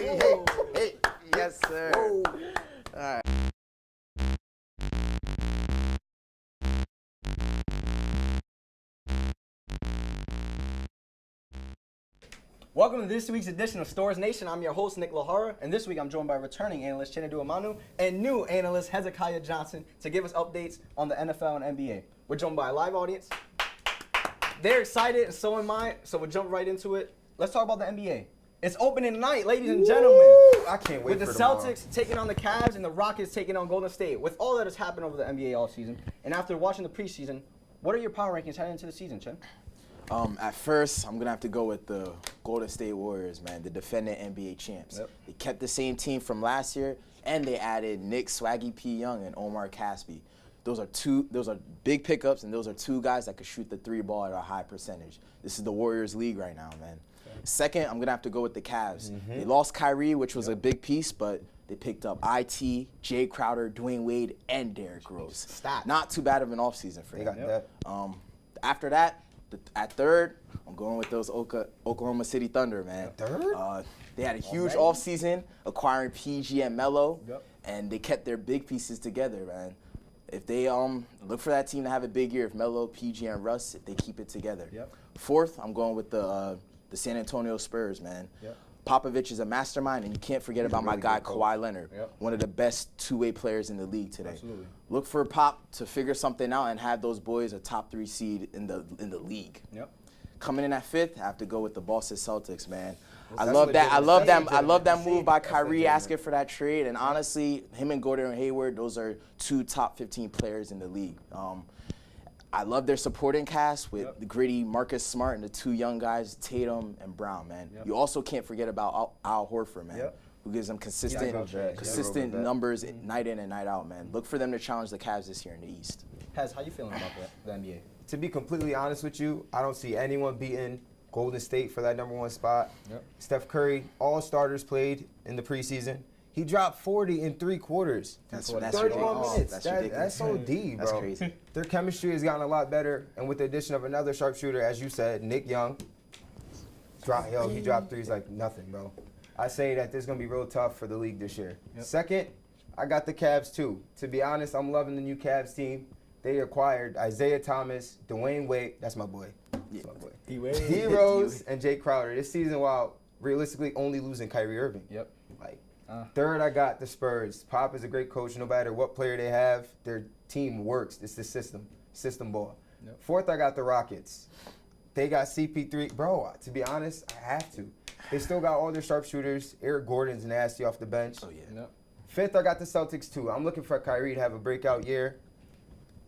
Hey, yes, sir. Whoa. All right. Welcome to this week's edition of StorrsNation. I'm your host, Nick Lajara, and this week I'm joined by returning analyst Chinedu Amonu and new analyst Hez Johnson to give us updates on the NFL and NBA. We're joined by a live audience. They're excited, and so am I, so we'll jump right into it. Let's talk about the NBA. It's opening night, ladies and gentlemen. I can't wait With for the tomorrow. Celtics taking on the Cavs and the Rockets taking on Golden State. With all that has happened over the NBA all season, and after watching the preseason, what are your power rankings heading into the season, Chen? At first, I'm going to have to go with the Golden State Warriors, man, the defending NBA champs. Yep. They kept the same team from last year, and they added Nick Swaggy P. Young and Omar Caspi. Those are big pickups, and those are two guys that could shoot the three ball at a high percentage. This is the Warriors league right now, man. Okay. Second, I'm going to have to go with the Cavs. They lost Kyrie, which was a big piece, but they picked up IT, Jay Crowder, Dwayne Wade, and Derrick Rose. Stop. Not too bad of an offseason for They them. got that. After that, at third, I'm going with those Oklahoma City Thunder, man. Third? They had a huge Already? offseason acquiring PG and Melo, Yep. and they kept their big pieces together, man. If they look for that team to have a big year, if Melo, PG, and Russ, if they keep it together. Yep. Fourth, I'm going with the San Antonio Spurs, man. Yep. Popovich is a mastermind, and you can't forget about my really guy good coach. Kawhi Leonard, Yep. one of the best two-way players in the league today. Absolutely. Look for Pop to figure something out and have those boys a top 3 seed in the league. Yep. Coming in at fifth, I have to go with the Boston Celtics, man. I That's love that. I love that. legitimate. I love that That's move by legitimate. Kyrie asking for that trade. And honestly, him and Gordon Hayward, those are two top 15 players in the league. I love their supporting cast with the gritty Marcus Smart and the two young guys, Tatum and Brown, man. Yep. You also can't forget about Al Horford, man, Yep. who gives them Yeah, consistent, he's a consistent vet. numbers night in and night out, man. Look for them to challenge the Cavs this year in the East. Hez, how you feeling about the NBA? To be completely honest with you, I don't see anyone beating Golden State for that #1 spot. Yep. Steph Curry, all starters played in the preseason. He dropped 40 in 3 quarters. That's 31 ridiculous. minutes. That's That's ridiculous. OD, bro. That's crazy. Their chemistry has gotten a lot better, and with the addition of another sharpshooter, as you said, Nick Young, he dropped threes like nothing, bro. I say that this is going to be real tough for the league this year. Yep. Second, I got the Cavs too. To be honest, I'm loving the new Cavs team. They acquired Isaiah Thomas, Dwayne Wade, that's my boy. That's my boy. D Rose and Jay Crowder. This season, while realistically only losing Kyrie Irving. Yep. Like, third, I got the Spurs. Pop is a great coach. No matter what player they have, their team works. It's the system ball. Yep. Fourth, I got the Rockets. They got CP3. Bro, to be honest, I have to. They still got all their sharpshooters. Eric Gordon's nasty off the bench. Oh, yeah. Yep. Fifth, I got the Celtics too. I'm looking for Kyrie to have a breakout year.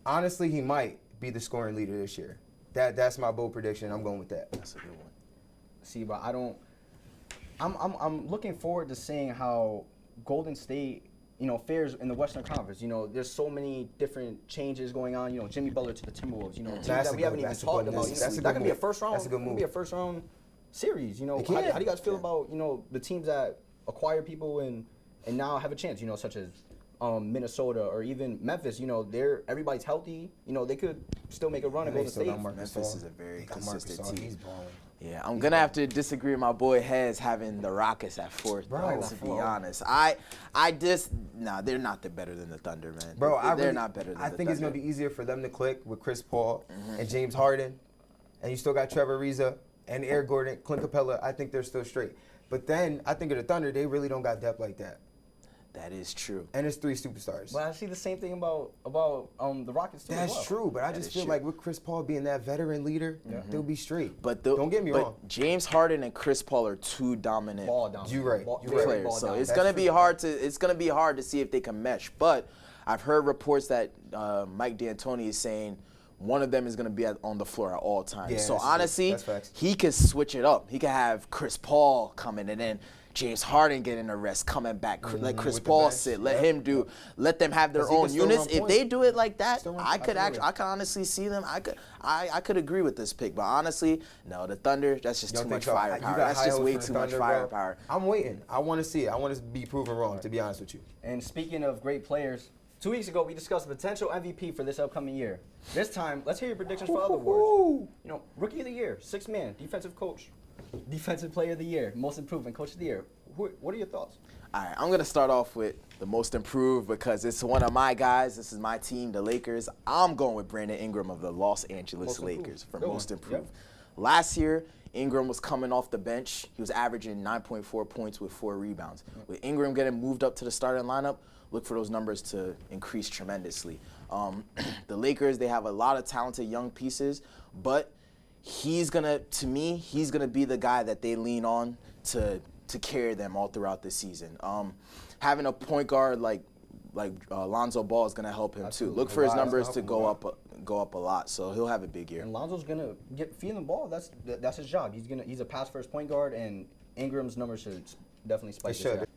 Honestly, he might be the scoring leader this year. That's my bold prediction. I'm going with that. That's a good one. See, but I'm looking forward to seeing how Golden State, fares in the Western Conference. There's so many different changes going on. Jimmy Butler to the Timberwolves. Teams That's that a we haven't good- even that's a talked good about. move. That's a That good could be a move. first round. That's a good It could move. be a first round series. How do can. you guys feel about the teams that acquire people and now have a chance? Such as Minnesota or even Memphis. Everybody's healthy. They could still make a run at They Golden still got State. Marcus Memphis Gasol. is a very They got consistent Marcus Gasol. team. He's balling. Yeah, I'm gonna have to disagree with my boy Hez having the Rockets at fourth. Bro, to be bro. honest, they're not better than the Thunder, man. Bro, they're not better than the I think it's Thunder. going to be easier for them to click with Chris Paul and James Harden. And you still got Trevor Ariza and Eric Gordon, Clint Capella. I think they're still straight. But then I think of the Thunder, they really don't got depth like that. That is true. And it's 3 superstars. But I see the same thing about the Rockets too. as That's well. true, but I That just is feel true. like with Chris Paul being that veteran leader, they'll be straight. But don't get me wrong. James Harden and Chris Paul are two dominant Ball down. You right. Ball, You very right. players, ball so down. it's That's gonna true. be hard to see if they can mesh. But I've heard reports that Mike D'Antoni is saying one of them is going to be on the floor at all times. Yeah, so that's true. honestly, That's facts. he could switch it up. He could have Chris Paul coming and then James Harden getting a rest, coming back. Let Chris with the Paul bench. sit. Let Yep. him let them have their 'Cause he own can still units. run If points. they do it like that, Still run I could points. honestly see them. I could agree with this pick. But honestly, no, the Thunder, that's just You too don't much think so? You firepower. got That's high just hopes way for the too much Thunder, bro. firepower. I'm waiting. I want to see it. I want to be proven wrong, to be honest with you. And speaking of great players, 2 weeks ago we discussed the potential MVP for this upcoming year. This time, let's hear your predictions for other awards. Rookie of the year, sixth man, defensive coach, defensive player of the year, most improved, and coach of the year. What are your thoughts? All right, I'm going to start off with the most improved because it's one of my guys. This is my team, the Lakers. I'm going with Brandon Ingram of the Los Angeles Lakers for most improved. Last year, Ingram was coming off the bench. He was averaging 9.4 points with 4 rebounds. With Ingram getting moved up to the starting lineup, look for those numbers to increase tremendously. The Lakers, they have a lot of talented young pieces, but he's going to be the guy that they lean on to carry them all throughout the season. Having a point guard like Lonzo Ball is going to help him too. Look for his numbers to go up a lot, so he'll have a big year. And Lonzo's gonna feed the ball. That's his job. He's a pass first point guard, and Ingram's numbers should definitely spike. This year.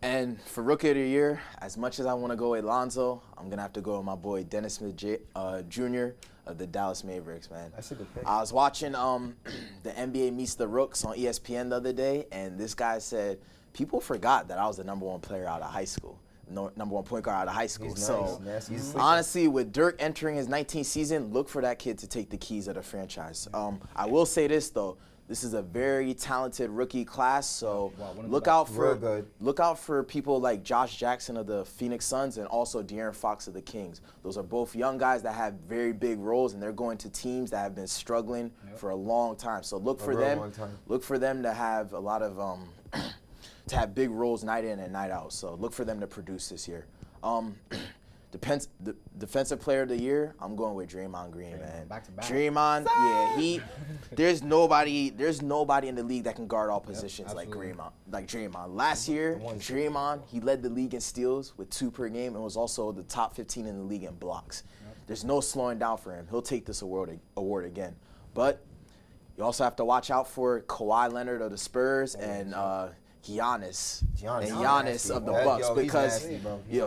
And for Rookie of the Year, as much as I want to go with Lonzo, I'm going to have to go with my boy Dennis Smith Jr. of the Dallas Mavericks, man. That's a good pick. I was watching the NBA Meets the Rooks on ESPN the other day, and this guy said, people forgot that I was the #1 player out of high school. #1 point guard out of high school. He's so nice. honestly, with Dirk entering his 19th season, look for that kid to take the keys of the franchise. I will say this though, this is a very talented rookie class, so look out for people like Josh Jackson of the Phoenix Suns and also De'Aaron Fox of the Kings. Those are both young guys that have very big roles, and they're going to teams that have been struggling for a long time. So look for them. Look for them to have a lot of to have big roles night in and night out. So look for them to produce this year. The defensive player of the year, I'm going with Draymond Green, man. Back to back. Draymond, there's nobody in the league that can guard all positions like Draymond. Last year, Draymond, he led the league in steals with 2 per game and was also the top 15 in the league in blocks. There's no slowing down for him. He'll take this award again. But you also have to watch out for Kawhi Leonard of the Spurs and Giannis of the Bucks, because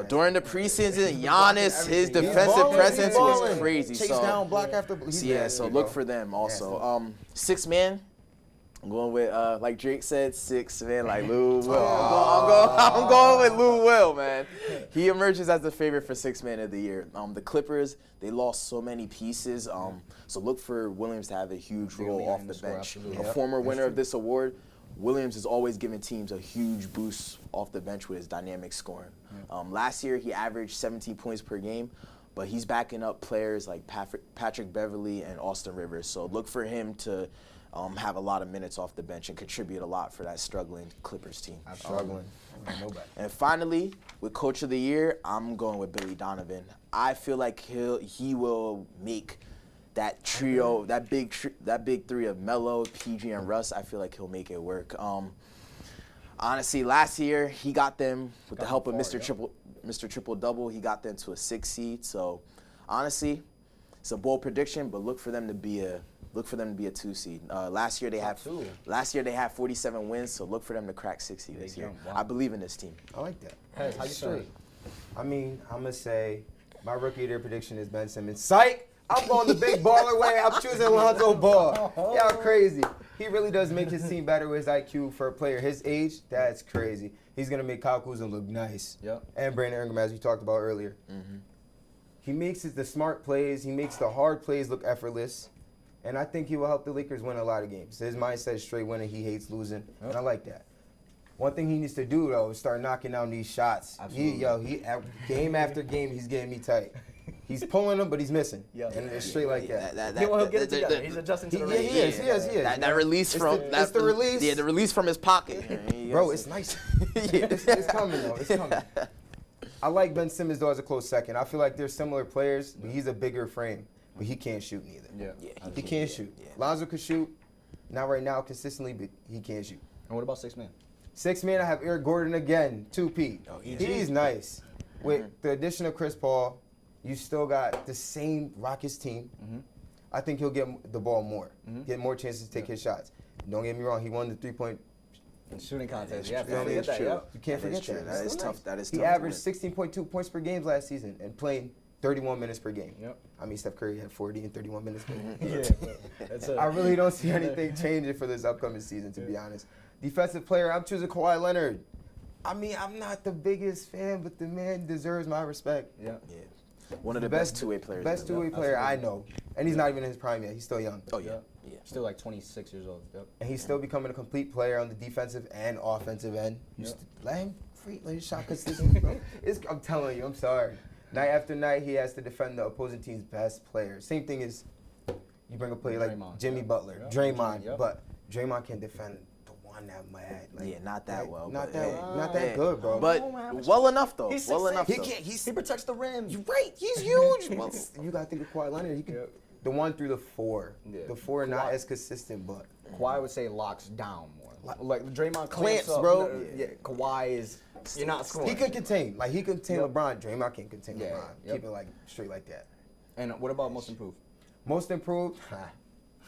during the preseason, Giannis, his defensive presence was crazy. Chase down block after so look for them also. 6 man, I'm going with like Drake said, 6 man, like Lou Will. I'm going with Lou Will, man. He emerges as the favorite for 6 man of the year. The Clippers, they lost so many pieces, so look for Williams to have a huge role off the bench. A former winner of this award, Williams is always giving teams a huge boost off the bench with his dynamic scoring. Last year, he averaged 17 points per game, but he's backing up players like Patrick Beverley and Austin Rivers. So look for him to have a lot of minutes off the bench and contribute a lot for that struggling Clippers team. And finally, with Coach of the Year, I'm going with Billy Donovan. I feel like he will make that trio, that big three of Melo, PG, and Russ. I feel like he'll make it work. Honestly, last year he got them with the help of Mr. Triple Double. He got them to a 6 seed. So honestly, it's a bold prediction, but look for them to be a 2 seed. Last year they had 47 wins, so look for them to crack 60 this year. I believe in this team. I like that. Hey, how you feeling? I mean, I'm gonna say my rookie of the year prediction is Ben Simmons. Psych! I'm going the big baller way. I'm choosing Lonzo Ball. Y'all crazy. He really does make his team better with his IQ for a player his age. That's crazy. He's going to make Kyle Kuzma look nice. Yep. And Brandon Ingram, as we talked about earlier. He makes the smart plays. He makes the hard plays look effortless. And I think he will help the Lakers win a lot of games. His mindset is straight winning. He hates losing. And I like that. One thing he needs to do, though, is start knocking down these shots. Game after game, he's getting me tight. He's pulling them, but he's missing. And it's straight like that. He'll get it together. He's adjusting to the rate. He is. That release the release. Yeah, the release from his pocket. Bro, it's nice. It's coming, though. It's coming. I like Ben Simmons, though, as a close second. I feel like they're similar players, but he's a bigger frame. But he can't shoot neither. He can't shoot. Lonzo could shoot. Not right now consistently, but he can't shoot. And what about 6 man? 6 man, I have Eric Gordon again, 2P. He's nice. With the addition of Chris Paul, you still got the same Rockets team. I think he'll get the ball more, get more chances to take his shots. Don't get me wrong, he won the 3-point shooting contest. You can't forget that. That is tough. He averaged 16.2 points per game last season and playing 31 minutes per game. I mean, Steph Curry had 40 and 31 minutes per game. I really don't see anything changing for this upcoming season, to be honest. Defensive player, I'm choosing Kawhi Leonard. I mean, I'm not the biggest fan, but the man deserves my respect. One of the best two-way players. Best two-way player I know. And he's not even in his prime yet. He's still young. Yeah. Still like 26 years old. Yep. And he's still becoming a complete player on the defensive and offensive end. Let him free, let him shot consistently, bro. I'm telling you, I'm sorry. Night after night, he has to defend the opposing team's best player. Same thing as you bring a player like Draymond, Jimmy Butler, Yep. Draymond, Yep. but Draymond can defend the one that mad. Like, Yeah, not that well. Not but, that, good, bro. But well enough though. He's well 6'8". enough. he Though. can't. He protects the rim. You're right. He's huge. Well, you gotta think of Kawhi Leonard. He could Yep. the 1 through the 4. Yeah. The 4 not Kawhi. as consistent, but Kawhi would say locks down more. Like Draymond Clamps, up, bro. Yeah. Kawhi is you're not scoring. he could contain. Like he could contain Yep. LeBron. Draymond can't contain Yeah, LeBron. yep. Keep it like straight like that. And what about most improved? Most improved.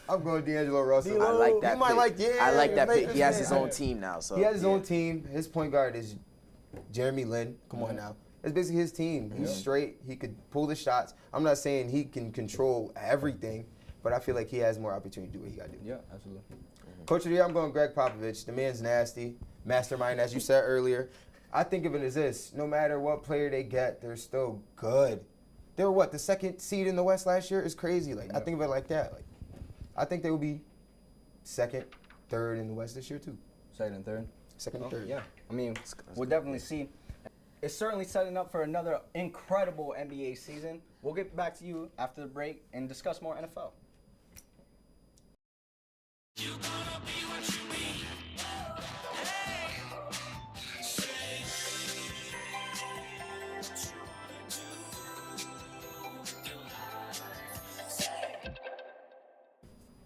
I'm going D'Angelo Russell. I like that. You might pick. I like that pick. Lakers He has fan. his own team now. So He has his yeah. own team. His point guard is Jeremy Lin. Come on now. It's basically his team. He's straight. He could pull the shots. I'm not saying he can control everything, but I feel like he has more opportunity to do what he got to do. Yeah, absolutely. Coach of the year, I'm going Greg Popovich. The man's nasty. Mastermind, as you said earlier. I think of it as this. No matter what player they get, they're still good. They were the second seed in the West last year? It's crazy. Like I think of it like that. Like I think they will be second, third in the West this year too. Second and third. Second and third. Yeah. I mean, we'll definitely see. It's certainly setting up for another incredible NBA season. We'll get back to you after the break and discuss more NFL.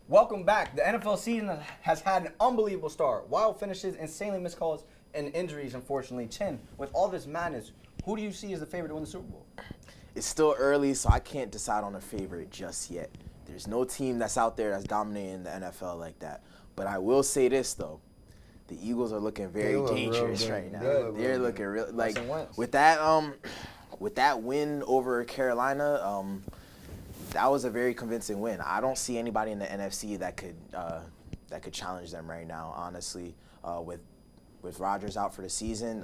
Welcome back. The NFL season has had an unbelievable start. Wild finishes, insanely missed calls, and injuries, unfortunately. Chin, with all this madness, who do you see as the favorite to win the Super Bowl? It's still early, so I can't decide on a favorite just yet. There's no team that's out there that's dominating the NFL like that. But I will say this though, the Eagles are looking very look real dangerous good. right now. They look They're real looking real like Carson Wentz. with that win over Carolina. That was a very convincing win. I don't see anybody in the NFC that could challenge them right now. Honestly, with Rodgers out for the season,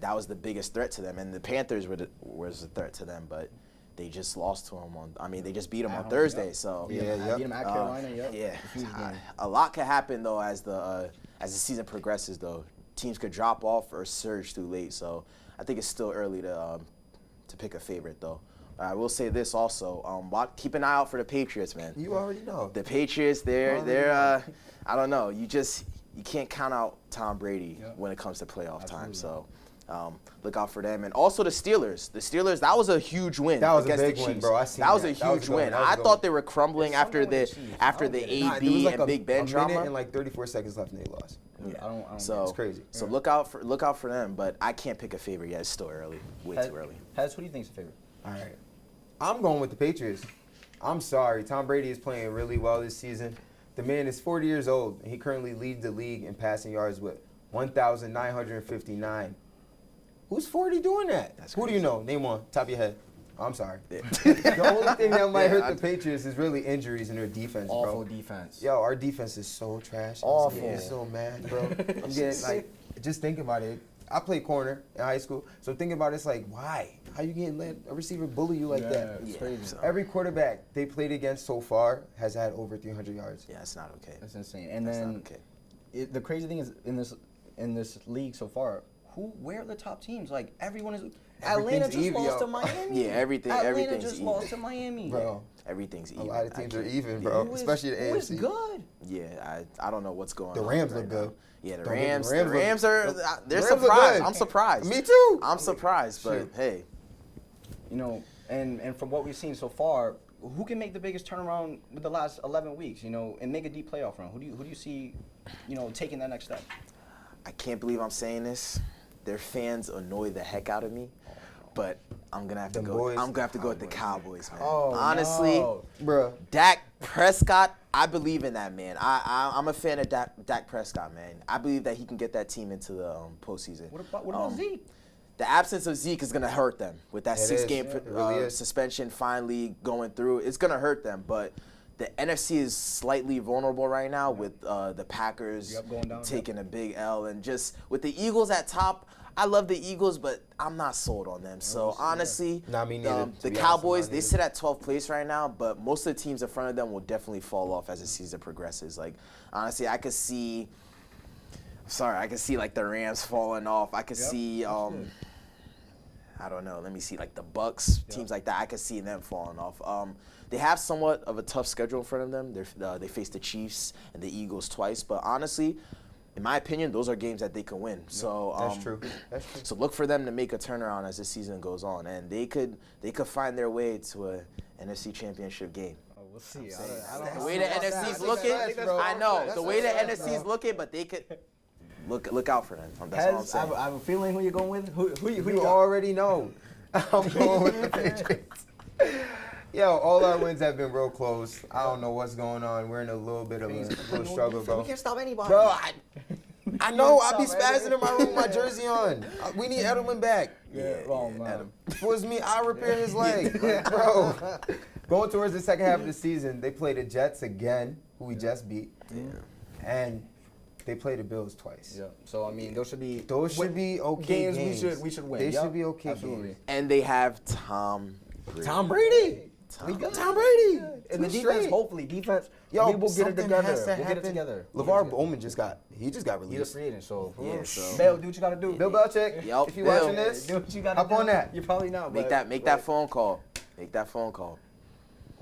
that was the biggest threat to them. And the Panthers was a threat to them, but they just lost to them they just beat them on Thursday. So Beat them at Carolina. yeah, Huge game. a lot could happen though as the season progresses. Though teams could drop off or surge too late. So I think it's still early to pick a favorite though. I will say this also. Keep an eye out for the Patriots, man. You already know. The Patriots, they're I don't know. You can't count out Tom Brady when it comes to playoff time. So look out for them. And also the Steelers. The Steelers, that was a huge win. That was a against big the win, Chiefs. bro. I seen that was a that. That was huge a good win. one. That was a I good thought one. they were crumbling There's after something with the Chiefs. I don't get it. the Nah, there was AB like and Big Ben a minute drama. and like 34 seconds left and they lost. I don't So It's crazy. So look out for them. But I can't pick a favorite yet. It's still early. Way too early. Hez, who do you think is the favorite? All right. I'm going with the Patriots. I'm sorry. Tom Brady is playing really well this season. The man is 40 years old, and he currently leads the league in passing yards with 1,959. Who's 40 doing that? Who do you know? Name one. Top of your head. I'm sorry. The only thing that might hurt the Patriots is really injuries in their defense, bro. Awful defense. Yo, our defense is so trash. Awful. I'm getting so mad, bro. I'm getting like, just think about it. I played corner in high school, so think about it. It's like, why? How you getting let a receiver bully you like that? It's Yeah, crazy. so- Every quarterback they played against so far has had over 300 yards. Yeah, it's not okay. That's insane. And That's then not okay. the crazy thing is in this league so far, where are the top teams? Like everyone is. Atlanta just even, lost yo. to Miami. Yeah, Atlanta everything's just even. lost to Miami. Bro, Everything's a even. lot of I teams are can't- even, bro. Who is- Especially the who is AFC. good? Yeah, I don't know what's going The on. Rams right look now. good. Yeah, the Don't get- Rams. the The Rams Rams look- are. They're Rams look surprised. good. I'm surprised. Me too. I'm surprised, but Shoot. hey, You know, and from what we've seen so far, who can make the biggest turnaround with the last 11 weeks? You know, and make a deep playoff run. Who do you see? You know, taking that next step. I can't believe I'm saying this. Their fans annoy the heck out of me, but I'm gonna have to Them go. boys. I'm gonna have to go with the Cowboys, man. Oh, Honestly, no. Bro, Dak Prescott, I believe in that man. I'm a fan of Dak Prescott, man. I believe that he can get that team into the postseason. What about Zeke? The absence of Zeke is going to hurt them with that It is. six-game Yeah, it really is. suspension finally going through. It's going to hurt them, but the NFC is slightly vulnerable right now with the Packers going down, taking a big L, and just with the Eagles at top. I love the Eagles, but I'm not sold on them. So honestly, Nah, me neither, the Cowboys, they sit at 12th place right now, but most of the teams in front of them will definitely fall off as the season progresses. Like honestly, I could see like the Rams falling off. I could see I don't know. Let me see, like the Bucks, teams like that. I could see them falling off. They have somewhat of a tough schedule in front of them. They face the Chiefs and the Eagles twice, but honestly, in my opinion, those are games that they can win. So That's true. So look for them to make a turnaround as the season goes on, and they could find their way to a NFC Championship game. We'll see. The way the NFC's looking, I know the way the NFC's looking, but they could look out for them. That's all I'm Hez, saying. I have a feeling who you're going with. Who you You already know. I'm going with the Patriots. Yo, all our wins have been real close. I don't know what's going on. We're in a little bit of a little struggle, bro. We can't stop anybody. Bro, I know. I be spazzing in my room with my jersey on. We need Edelman back. Wrong, man. If it was me, I'll repair his leg. Like, bro, going towards the second half of the season, they play the Jets again, who we just beat. And they play the Bills twice. Yeah. So I mean, those should be okay games. games. We should win. They should be okay Absolutely. games. And they have Tom Brady. Tom Brady. We got Tom Brady. And the defense, hopefully, Yo, we will get it something together. has to We'll get it happen. together. LeVar Bowman just got He's released. a free agent, so Yeah, so- Bill, do what you gotta do. Bill Belichick, Yup, if you Bill. watching this, Do what you gotta hop do. on that. You're probably not. Make that phone call. Make that phone call.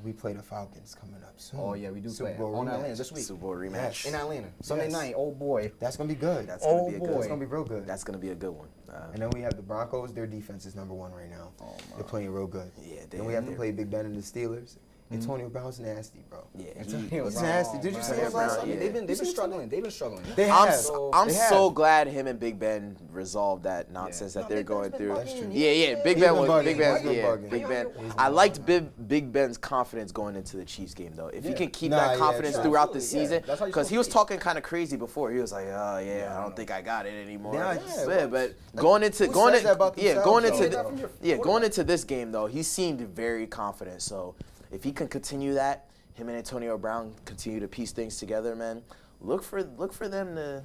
We play the Falcons coming up soon. Oh yeah, we do Super play Bowl on rematch. Atlanta this week. Super Bowl rematch. Yes. In Atlanta, Sunday Yes. night. Oh boy. That's gonna be good. That's gonna be a boy. good. That's gonna be real good. That's gonna be a good one. And then we have the Broncos. Their defense is #1 right now. They're playing real good. Yeah, Then we have to play Big Ben and the Steelers. Antonio Brown's nasty, bro. Yeah, He's nasty. Did you see him last Brown, night? yeah. They've been struggling. They've been struggling. They I'm have. so glad him and Big Ben resolved that nonsense that they're Big Ben's going been through. bugging. That's true. Yeah. Big He's Ben been was bugging. Big Ben. He's been Yeah, bugging. Big Ben. He's I liked Big Ben's confidence going into the Chiefs game though. If he can keep that confidence true. throughout the Absolutely, season, yeah. That's how you're because he supposed was to be. talking kind of crazy before. He was like, oh yeah, I don't think I got it anymore. Yeah, But going into says that about going themselves, into though? going into this game though, he seemed very confident. So if he can continue that. Him and Antonio Brown continue to piece things together, man. Look for them to,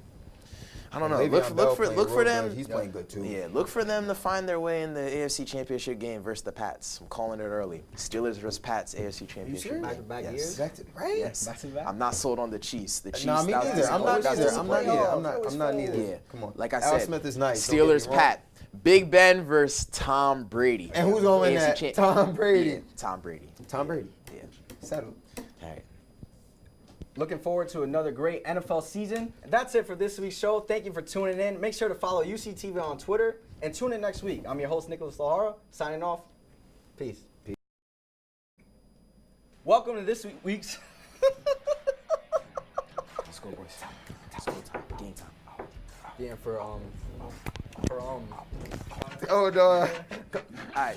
I don't know. Look for them. He's playing good too. Yeah, look for them to find their way in the AFC Championship game versus the Pats. I'm calling it early. Steelers versus Pats AFC Championship. serious? game. Back-to-back Yes. years? Right? Yes. Back-to-back? I'm not sold on the Chiefs. The Chiefs. Nah, me that was neither. I'm not disappointing. neither. I'm not neither. I'm not neither. Yeah. Come on. Like I Al said, Smith is nice. don't get me Steelers wrong. Pat. Big Ben versus Tom Brady. And who's gonna win AFC that? champ- Tom Brady. Yeah, Tom Brady. Tom Brady. Yeah. Settled. All right. Looking forward to another great NFL season. That's it for this week's show. Thank you for tuning in. Make sure to follow UCTV on Twitter and tune in next week. I'm your host, Nick Lajara, signing off. Peace. Welcome to this week's. Let's go, boys. Let's go time. Game time. Yeah, for Oh, no. All right.